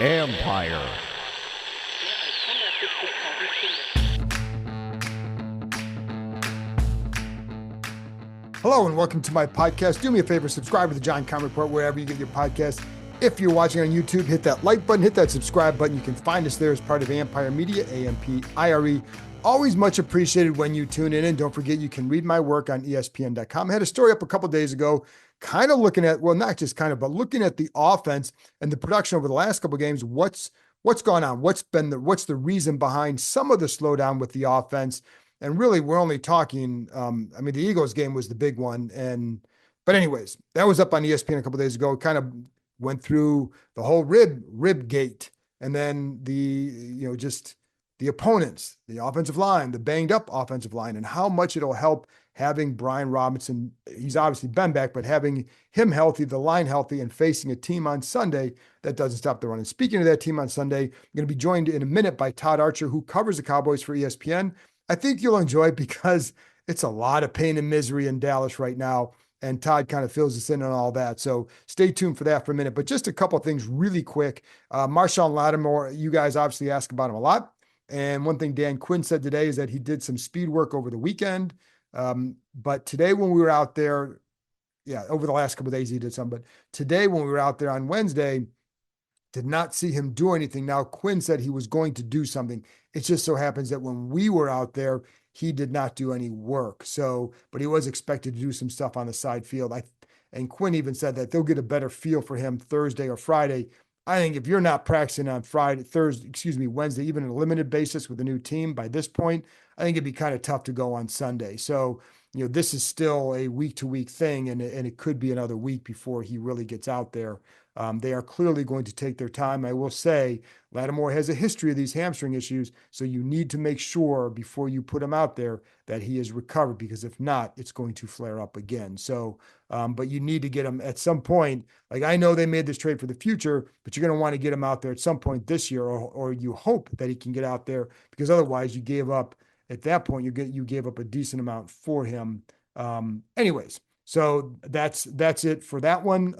Empire. Hello and welcome to my podcast. Do me a favor, subscribe to the John Con Report wherever you get your podcast. If you're watching on YouTube, hit that like button, hit that subscribe button. You can find us there as part of Empire Media, AMPIRE. Always much appreciated when you tune in. And don't forget, you can read my work on ESPN.com. I had a story up a couple days ago, kind of looking at, well, not just kind of, but looking at the offense and the production over the last couple of games. What's gone on? What's the reason behind some of the slowdown with the offense? And really, we're only talking, the Eagles game was the big one. But anyways, that was up on ESPN a couple of days ago. It kind of went through the whole rib gate, and then just the opponents, the offensive line, the banged up offensive line, and how much it'll help having Brian Robinson. He's obviously been back, but having him healthy, the line healthy, and facing a team on Sunday that doesn't stop the run. And speaking of that team on Sunday, I'm going to be joined in a minute by Todd Archer, who covers the Cowboys for ESPN. I think you'll enjoy it because it's a lot of pain and misery in Dallas right now. And Todd kind of fills us in on all that. So stay tuned for that for a minute. But just a couple of things really quick. Marshawn Lattimore, you guys obviously ask about him a lot. And one thing Dan Quinn said today is that he did some speed work over the weekend. But today when we were out there, over the last couple of days he did some. But today when we were out there on Wednesday, did not see him do anything. Now, Quinn said he was going to do something. It just so happens that when we were out there, he did not do any work. So, but he was expected to do some stuff on the side field. And Quinn even said that they'll get a better feel for him Thursday or Friday. I think if you're not practicing on Wednesday, even on a limited basis with a new team by this point, I think it'd be kind of tough to go on Sunday. So, this is still a week-to-week thing, and it could be another week before he really gets out there. They are clearly going to take their time. I will say Lattimore has a history of these hamstring issues, so you need to make sure before you put him out there that he is recovered, because if not, it's going to flare up again. So, but you need to get him at some point. Like, I know they made this trade for the future, but you're going to want to get him out there at some point this year, or you hope that he can get out there, because otherwise you gave up, at that point, you gave up a decent amount for him. Anyways. So that's it for that one.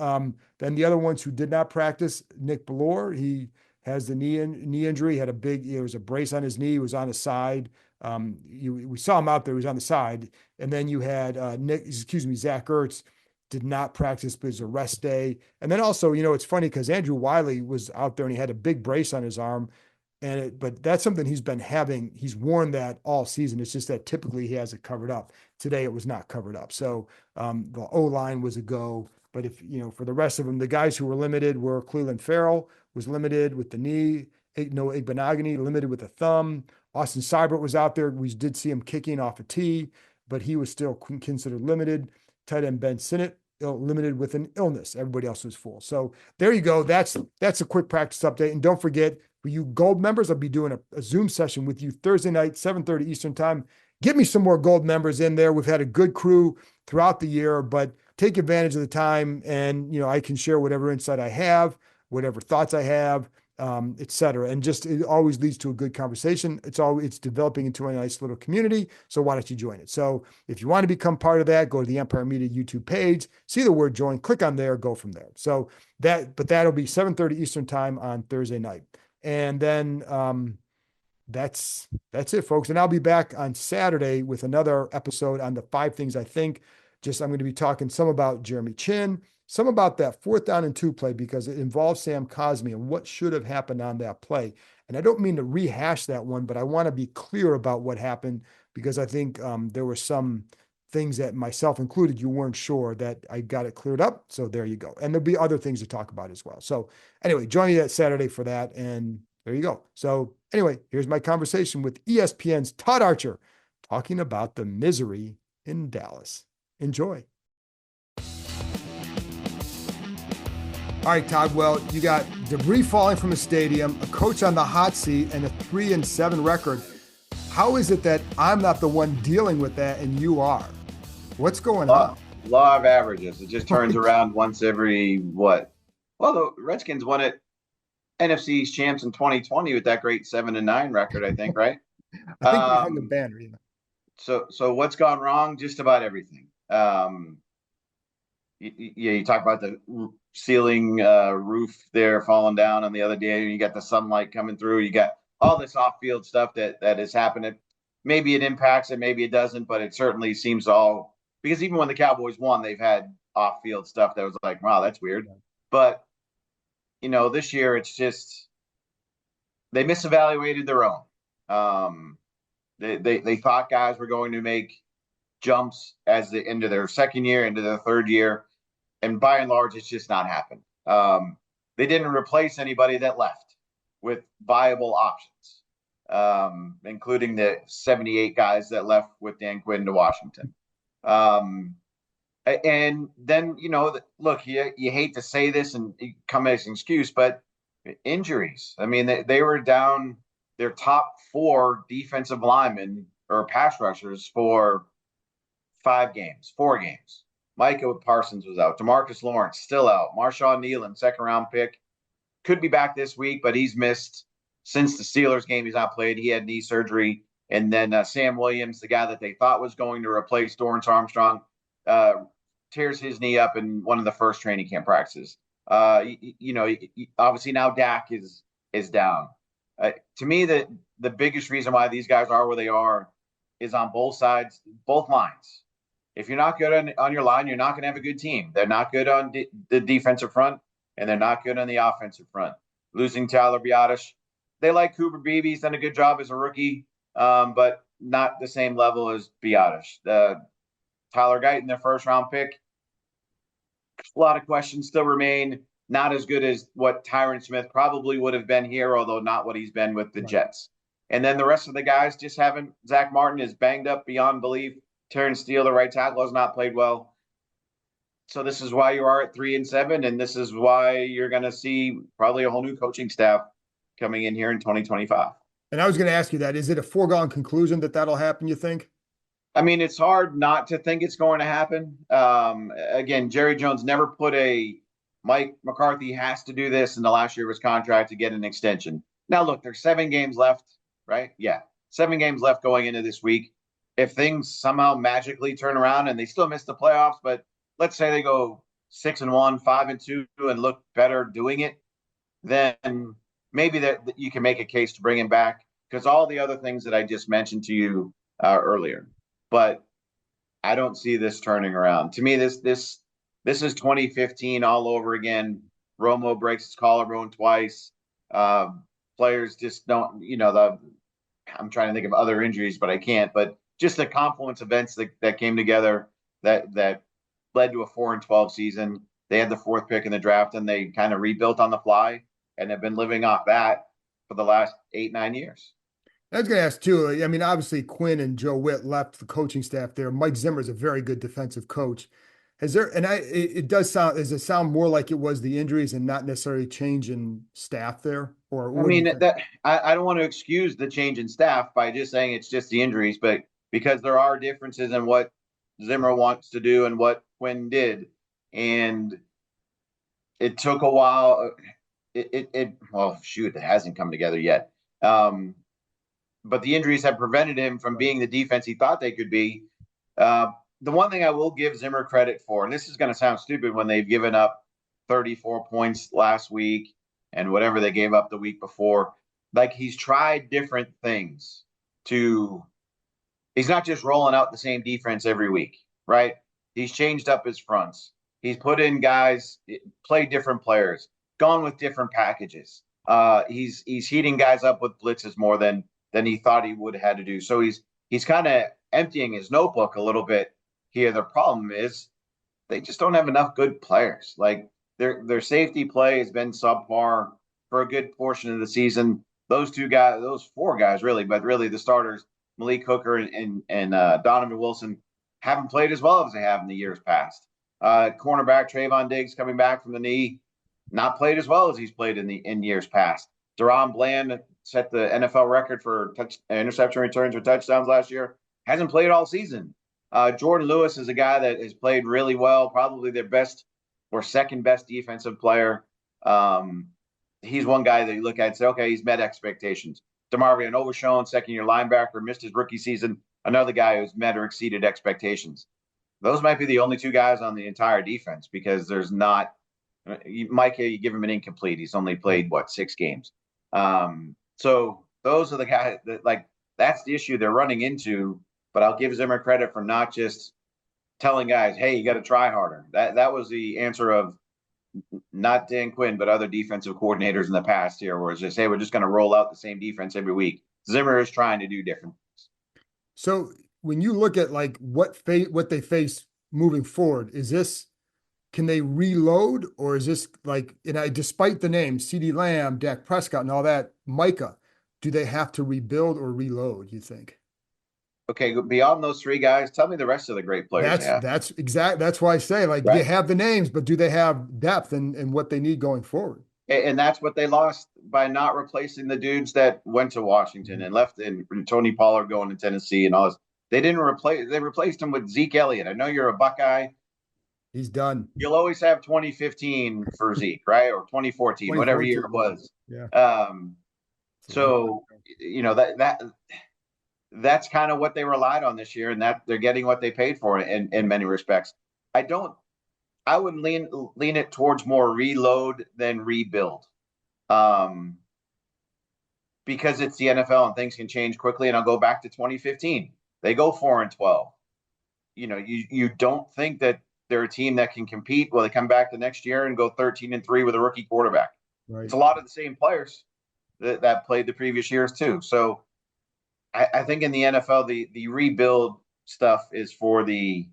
Then the other ones who did not practice, Nick Bellore, he has the knee injury. There was a brace on his knee. He was on the side. We saw him out there. He was on the side. And then you had Zach Ertz did not practice, but it was a rest day. And then also, it's funny because Andrew Wiley was out there and he had a big brace on his arm. But that's something he's been having. He's worn that all season. It's just that typically he has it covered up. Today it was not covered up. So the O-line was a go. But for the rest of them, the guys who were limited were Cleveland Farrell was limited with the knee. Noah Igbenogany limited with a thumb. Austin Seibert was out there. We did see him kicking off a tee, but he was still considered limited. Tight end Ben Sinnott limited with an illness. Everybody else was full. So there you go. That's a quick practice update. And don't forget, for you gold members, I'll be doing a Zoom session with you Thursday night, 7:30 Eastern time. Get me some more gold members in there. We've had a good crew throughout the year, but take advantage of the time, and I can share whatever insight I have, whatever thoughts I have, et cetera. And just, it always leads to a good conversation. It's developing into a nice little community. So why don't you join it? So if you want to become part of that, go to the Empire Media YouTube page, see the word join, click on there, go from there. So that'll be 7:30 Eastern time on Thursday night. And then that's it, folks. And I'll be back on Saturday with another episode on the 5 things I think. I'm going to be talking some about Jeremy Chin, some about that 4th down and 2 play, because it involves Sam Cosmi and what should have happened on that play. And I don't mean to rehash that one, but I want to be clear about what happened, because I think there were some things that, myself included, you weren't sure that I got it cleared up. So there you go. And there'll be other things to talk about as well. So anyway, join me that Saturday for that. And there you go. So anyway, here's my conversation with ESPN's Todd Archer talking about the misery in Dallas. Enjoy. All right, Todd. Well, you got debris falling from a stadium, a coach on the hot seat, and a 3-7 record. How is it that I'm not the one dealing with that and you are? What's going on? Law of averages. It just turns around once every what? Well, the Redskins won it NFC East champs in 2020 with that great 7-9 record, I think, right? I think we hung the banner. You know. So what's gone wrong? Just about everything. you talk about the ceiling roof there falling down on the other day. You got the sunlight coming through. You got all this off-field stuff that is happening. Maybe it impacts it, maybe it doesn't, but it certainly seems all because even when the Cowboys won, they've had off-field stuff that was like, wow, that's weird. But this year it's just they misevaluated their own. Um, they thought guys were going to make jumps as the into their second year, into their third year, and by and large, it's just not happened. They didn't replace anybody that left with viable options, including the 78 guys that left with Dan Quinn to Washington. And then, look, you hate to say this and come as an excuse, but injuries. I mean, they were down their top 4 defensive linemen or pass rushers for 4 games. Micah Parsons was out. DeMarcus Lawrence still out. Marshawn Nealon, second-round pick, could be back this week, but he's missed since the Steelers game. He's not played. He had knee surgery. And then Sam Williams, the guy that they thought was going to replace Dorrance Armstrong, tears his knee up in one of the first training camp practices. Obviously now Dak is down. To me, the biggest reason why these guys are where they are is on both sides, both lines. If you're not good on your line, you're not going to have a good team. They're not good on the defensive front, and they're not good on the offensive front. Losing Tyler Biadasz, they like Cooper Beebe. He's done a good job as a rookie, but not the same level as Biadasz. Tyler Guyton, their first-round pick, a lot of questions still remain. Not as good as what Tyron Smith probably would have been here, although not what he's been with the Jets. And then the rest of the guys just haven't. Zach Martin is banged up beyond belief. Terrence Steele, the right tackle, has not played well. So this is why you are at 3-7, and this is why you're going to see probably a whole new coaching staff coming in here in 2025. And I was going to ask you that. Is it a foregone conclusion that that'll happen, you think? I mean, it's hard not to think it's going to happen. Again, Jerry Jones never put Mike McCarthy has to do this in the last year of his contract to get an extension. Now, look, there's 7 games left, right? Yeah, 7 games left going into this week. If things somehow magically turn around and they still miss the playoffs, but let's say they go 6-1, 5-2, and look better doing it, then maybe that you can make a case to bring him back because all the other things that I just mentioned to you earlier. But I don't see this turning around. To me, this is 2015 all over again. Romo breaks his collarbone twice. Players just don't, I'm trying to think of other injuries, but I can't. But just the confluence events that came together that led to a 4-12 season. They had the 4th pick in the draft, and they kind of rebuilt on the fly and have been living off that for the last 8-9 years. I was going to ask too. I mean, obviously Quinn and Joe Witt left the coaching staff there. Mike Zimmer is a very good defensive coach. Does it sound more like it was the injuries and not necessarily change in staff there? Or I mean, I don't want to excuse the change in staff by just saying it's just the injuries, but because there are differences in what Zimmer wants to do and what Quinn did. And it took a while. It hasn't come together yet. But the injuries have prevented him from being the defense he thought they could be. The one thing I will give Zimmer credit for, and this is going to sound stupid when they've given up 34 points last week and whatever they gave up the week before, like he's tried different things he's not just rolling out the same defense every week, right? He's changed up his fronts. He's put in guys, played different players, gone with different packages. He's heating guys up with blitzes more than he thought he would have had to do. So he's kind of emptying his notebook a little bit here. The problem is they just don't have enough good players. Like their safety play has been subpar for a good portion of the season. Those 4 guys really, but really the starters, Malik Hooker and Donovan Wilson, haven't played as well as they have in the years past. Cornerback Trayvon Diggs coming back from the knee, not played as well as he's played in years past. Deron Bland set the NFL record for interception returns or touchdowns last year. Hasn't played all season. Jordan Lewis is a guy that has played really well, probably their best or second best defensive player. He's one guy that you look at and say, okay, he's met expectations. DeMarvion Overshown, second-year linebacker, missed his rookie season. Another guy who's met or exceeded expectations. those might be the only two guys on the entire defense because there's not Micah, you give him an incomplete. He's only played what 6 games. So those are the guys that like that's the issue they're running into. But I'll give Zimmer credit for not just telling guys, "Hey, you got to try harder." That was the answer of not Dan Quinn, but other defensive coordinators in the past here, where it's just, "Hey, we're just going to roll out the same defense every week." Zimmer is trying to do different things. So when you look at like what they face moving forward, can they reload, or is this like, despite the names, CeeDee Lamb, Dak Prescott, and all that, Micah, do they have to rebuild or reload, you think? Okay, beyond those 3 guys, tell me the rest of the great players they have. That's why I say, like, you Right. have the names, but do they have depth and what they need going forward? And that's what they lost by not replacing the dudes that went to Washington and left, and Tony Pollard going to Tennessee and all this. They replaced him with Zeke Elliott. I know you're a Buckeye. He's done. You'll always have 2015 for Zeke, right? Or 2014, whatever year it was. Yeah. So that's kind of what they relied on this year, and that they're getting what they paid for in many respects. I would lean it towards more reload than rebuild. Because it's the NFL and things can change quickly. And I'll go back to 2015. They go 4-12. You don't think that they're a team that can compete. Well, they come back the next year and go 13-3 with a rookie quarterback. Right. It's a lot of the same players that played the previous years too. So I think in the NFL, the rebuild stuff is for the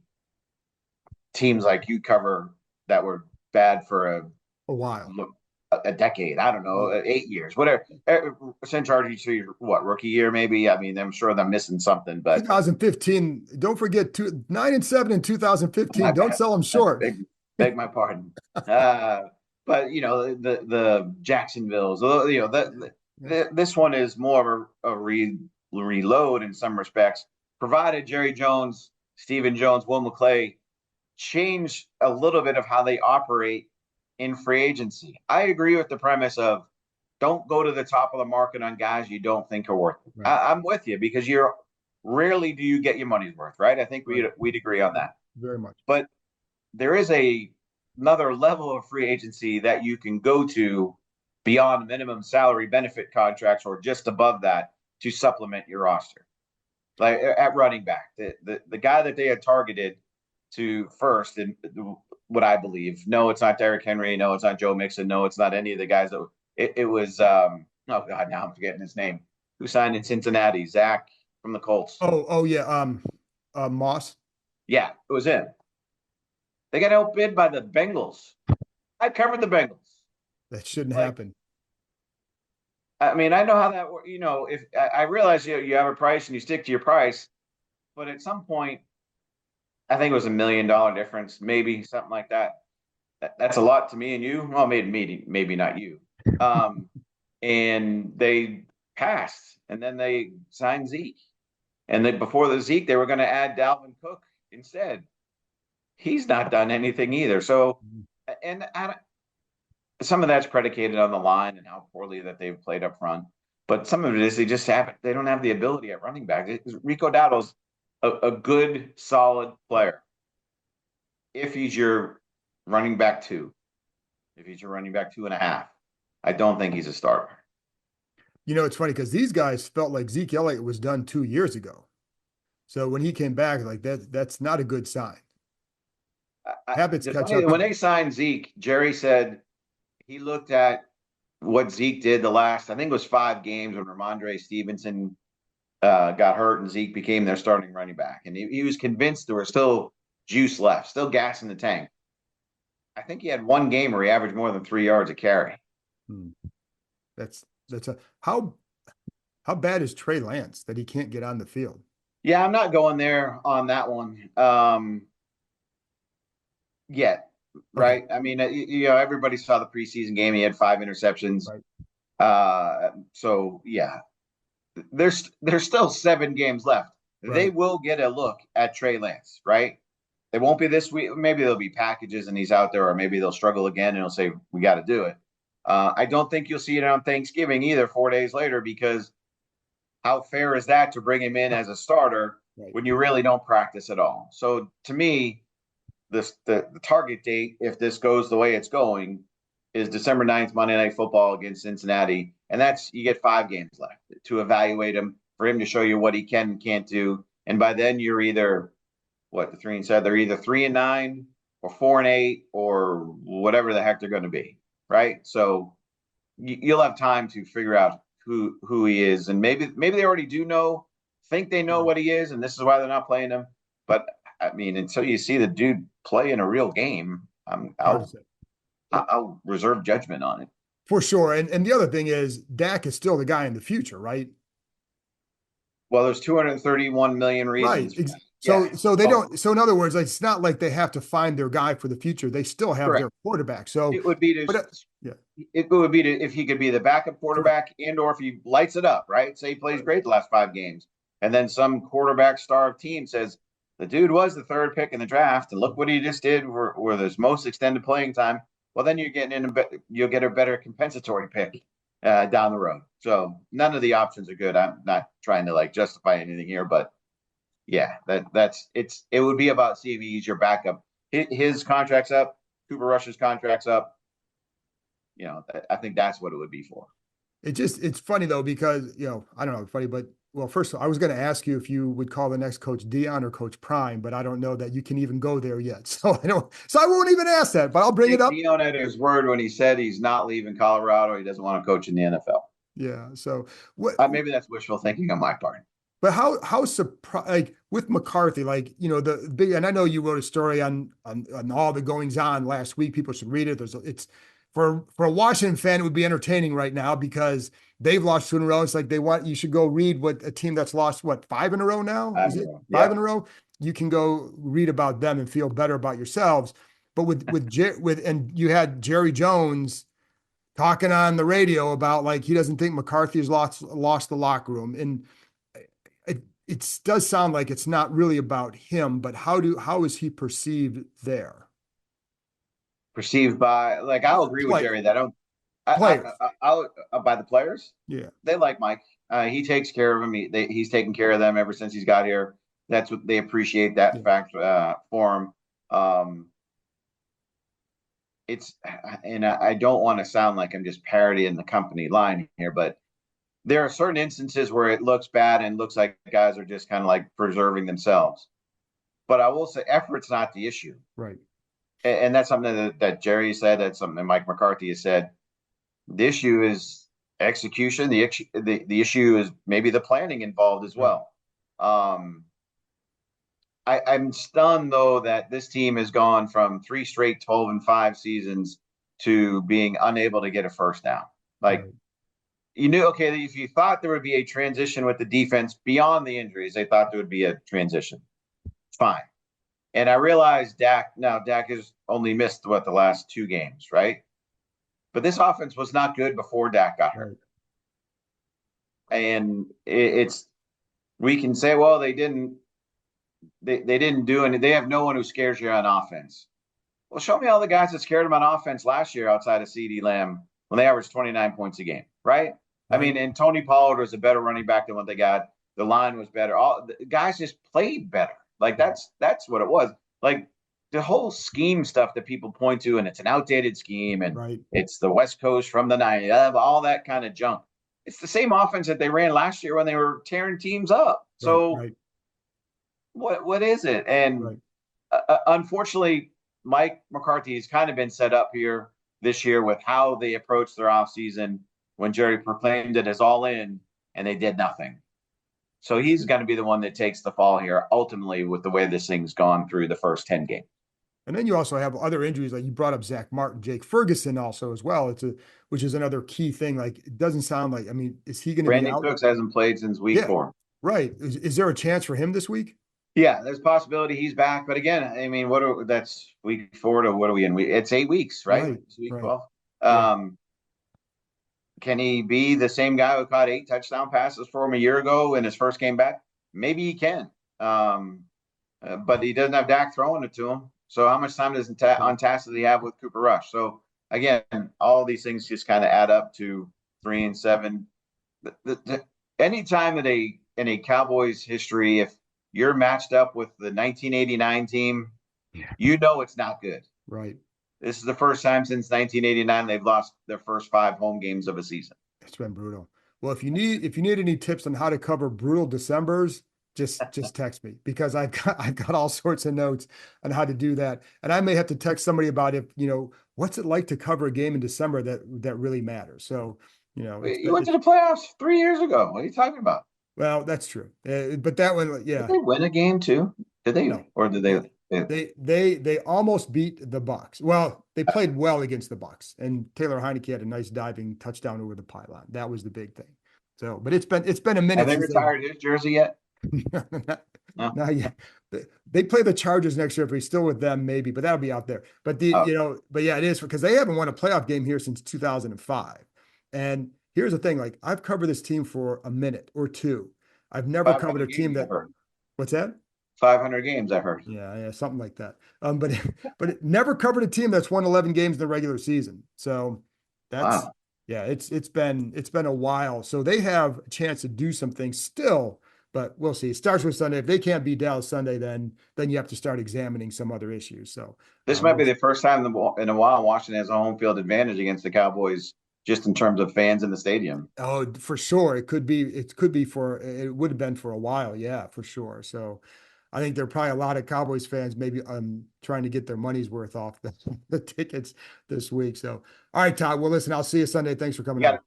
teams like you cover that were bad for a while, a decade. I don't know, 8 years, whatever. Since RG3, what, rookie year maybe? I mean, I'm sure they're missing something, but 2015. Don't forget 9-7 in 2015. Don't sell them short. Beg my pardon. But the Jacksonvilles. This one is more of a reload in some respects, provided Jerry Jones, Stephen Jones, Will McClay change a little bit of how they operate in free agency. I agree with the premise of don't go to the top of the market on guys you don't think are worth it. Right. I'm with you because rarely do you get your money's worth, right? I think we'd agree on that. Very much. But there is another level of free agency that you can go to beyond minimum salary benefit contracts or just above that to supplement your roster. Like at running back, the guy that they had targeted to first, and what I believe, no, it's not Derrick Henry, no, it's not Joe Mixon, no, it's not any of the guys that it was. Oh God, now I'm forgetting his name. Who signed in Cincinnati? Zach from the Colts. Oh yeah, Moss. Yeah, it was him. They got outbid by the Bengals. I covered the Bengals. That shouldn't happen. I mean, I know how that works. If I realize you have a price and you stick to your price, but at some point, I think it was $1 million difference, maybe something like that. That's a lot to me and you. Well, maybe not you. And they passed, and then they signed Zeke. And then before the Zeke, they were going to add Dalvin Cook instead. He's not done anything either. So, and some of that's predicated on the line and how poorly that they've played up front. But some of it is they don't have the ability at running back. Rico Dowdle's a good, solid player. If he's your running back 2, if he's your running back 2.5, I don't think he's a starter. It's funny because these guys felt like Zeke Elliott was done 2 years ago. So when he came back, like that's not a good sign. Habits catch up. When they signed Zeke, Jerry said he looked at what Zeke did the last, I think it was 5 games when Ramondre Stevenson got hurt and Zeke became their starting running back. And he was convinced there was still juice left, still gas in the tank. I think he had 1 game where he averaged more than 3 yards a carry. How bad is Trey Lance that he can't get on the field? Yeah, I'm not going there on that one yet. Right. Okay. I mean, everybody saw the preseason game. He had 5 interceptions. Right. So yeah, there's still 7 games left. Right. They will get a look at Trey Lance, right? It won't be this week. Maybe there'll be packages and he's out there, or maybe they'll struggle again and he'll say, we got to do it. I don't think you'll see it on Thanksgiving either, 4 days later, because how fair is that to bring him in as a starter Right. when you really don't practice at all. So to me, the target date, if this goes the way it's going, is December 9th, Monday Night Football against Cincinnati. And that's, you get 5 games left to evaluate him, for him to show you what he can and can't do. And by then you're either, what, the 3-7, they're either 3-9 or 4-8 or whatever the heck they're going to be. Right. So you'll have time to figure out who he is. And maybe they already do think they know what he is. And this is why they're not playing him. But I mean, until you see the dude play in a real game, I'll reserve judgment on it. For sure. And the other thing is Dak is still the guy in the future, right? Well, there's 231 million Right. reasons. So they don't. So in other words, it's not like they have to find their guy for the future. They still have Correct. their quarterback. So it would be to, yeah, it would be to, if he could be the backup quarterback, and or if he lights it up, right? Say he plays great the last 5 games, and then some quarterback star of team says the dude was the 3rd pick in the draft, and look what he just did, where there's most extended playing time. Well, then you'll get a better compensatory pick down the road. So none of the options are good. I'm not trying to like justify anything here, but yeah, it would be about see if he's your backup. His contract's up, Cooper Rush's contract's up. I think that's what it would be for. it's funny though, because, I don't know, funny, but well, first of all, I was going to ask you if you would call the next coach Dion or Coach Prime, but I don't know that you can even go there yet. So I won't even ask that, but I'll bring it up. Dion had his word when he said he's not leaving Colorado. He doesn't want to coach in the NFL. Yeah. So what? Maybe that's wishful thinking on my part. But how surprised, like with McCarthy, like, the big, and I know you wrote a story on all the goings on last week. People should read it. It's for a Washington fan, it would be entertaining right now because they've lost 2 in a row. It's like you should go read what a team that's lost, 5 in a row now? Is it 5 in a row? You can go read about them and feel better about yourselves. But and you had Jerry Jones talking on the radio about like he doesn't think McCarthy has lost the locker room. And it does sound like it's not really about him, but how is he perceived there? Perceived by, like, I'll agree with Jerry that I'll by the players. Yeah, they like Mike. He takes care of them. He's taken care of them ever since he's got here. That's what they appreciate that fact for him. And I don't want to sound like I'm just parodying the company line here, but there are certain instances where it looks bad and looks like guys are just kind of like preserving themselves. But I will say effort's not the issue. Right. And that's something that Jerry said. That's something that Mike McCarthy has said. The issue is execution. The issue is maybe the planning involved as well. I'm stunned, though, that this team has gone from 3 straight 12-5 seasons to being unable to get a first down. Like, you knew, okay, if you thought there would be a transition with the defense beyond the injuries, they thought there would be a transition. Fine. And I realized Dak has only missed, the last 2 games, right? But this offense was not good before Dak got hurt. And we can say, well, they didn't do anything. They have no one who scares you on offense. Well, show me all the guys that scared them on offense last year outside of CeeDee Lamb when they averaged 29 points a game, right? I mean, and Tony Pollard was a better running back than what they got. The line was better. All the guys just played better. Like that's what it was. Like the whole scheme stuff that people point to, and it's an outdated scheme, and it's the West Coast from the 90s, all that kind of junk. It's the same offense that they ran last year when they were tearing teams up. So what is it? And unfortunately, Mike McCarthy has kind of been set up here this year with how they approached their offseason when Jerry proclaimed it as all in and they did nothing. So he's going to be the one that takes the fall here, ultimately, with the way this thing's gone through the first 10 games. And then you also have other injuries, like you brought up Zach Martin, Jake Ferguson also as well. Which is another key thing. Like it doesn't sound like, I mean, is he going to be out? Brandon Cooks hasn't played since week 4. Right. Is there a chance for him this week? Yeah, there's a possibility he's back. But again, I mean, that's week 4 to what are we in? It's 8 weeks, right? It's week 12. Can he be the same guy who caught 8 touchdown passes for him a year ago in his first game back? Maybe he can. But he doesn't have Dak throwing it to him. So how much time on task does he have with Cooper Rush? So again, all these things just kind of add up to 3-7. Any time that in a Cowboys history, if you're matched up with the 1989 team, Yeah. you know it's not good. Right. This is the first time since 1989 they've lost their first 5 home games of a season. It's been brutal. Well, if you need any tips on how to cover brutal Decembers, just text me, because I've got all sorts of notes on how to do that. And I may have to text somebody about what's it like to cover a game in December that really matters. So, You went to the playoffs 3 years ago. What are you talking about? Well, that's true. But that one, yeah. Did they win a game too? Did they? No. Or did they? They almost beat the Bucks. Well, they played well against the Bucks, and Taylor Heineke had a nice diving touchdown over the pylon. That was the big thing. So, but it's been a minute. Have they retired his jersey yet? No. Not yet. They play the Chargers next year. If he's still with them, maybe, but that'll be out there. But but yeah, it is, because they haven't won a playoff game here since 2005. And here's the thing: like, I've covered this team for a minute or two. I've never covered a team that. What's that? 500 games, I heard. Yeah, something like that. But it never covered a team that's won 11 games in the regular season. So that's Wow. Yeah, it's been a while. So they have a chance to do some things still, but we'll see. It starts with Sunday. If they can't beat Dallas Sunday, then you have to start examining some other issues. So this might be the first time in a while Washington has a home field advantage against the Cowboys, just in terms of fans in the stadium. Oh, for sure. It would have been for a while. Yeah, for sure. So I think there are probably a lot of Cowboys fans maybe trying to get their money's worth off the tickets this week. So, all right, Todd. Well, listen, I'll see you Sunday. Thanks for coming on.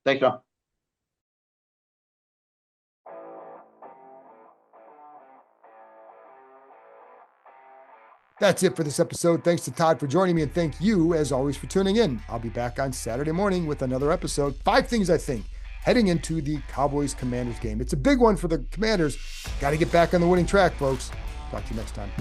Thanks, John. That's it for this episode. Thanks to Todd for joining me, and thank you, as always, for tuning in. I'll be back on Saturday morning with another episode. 5 things I think heading into the Cowboys-Commanders game. It's a big one for the Commanders. Got to get back on the winning track, folks. Talk to you next time.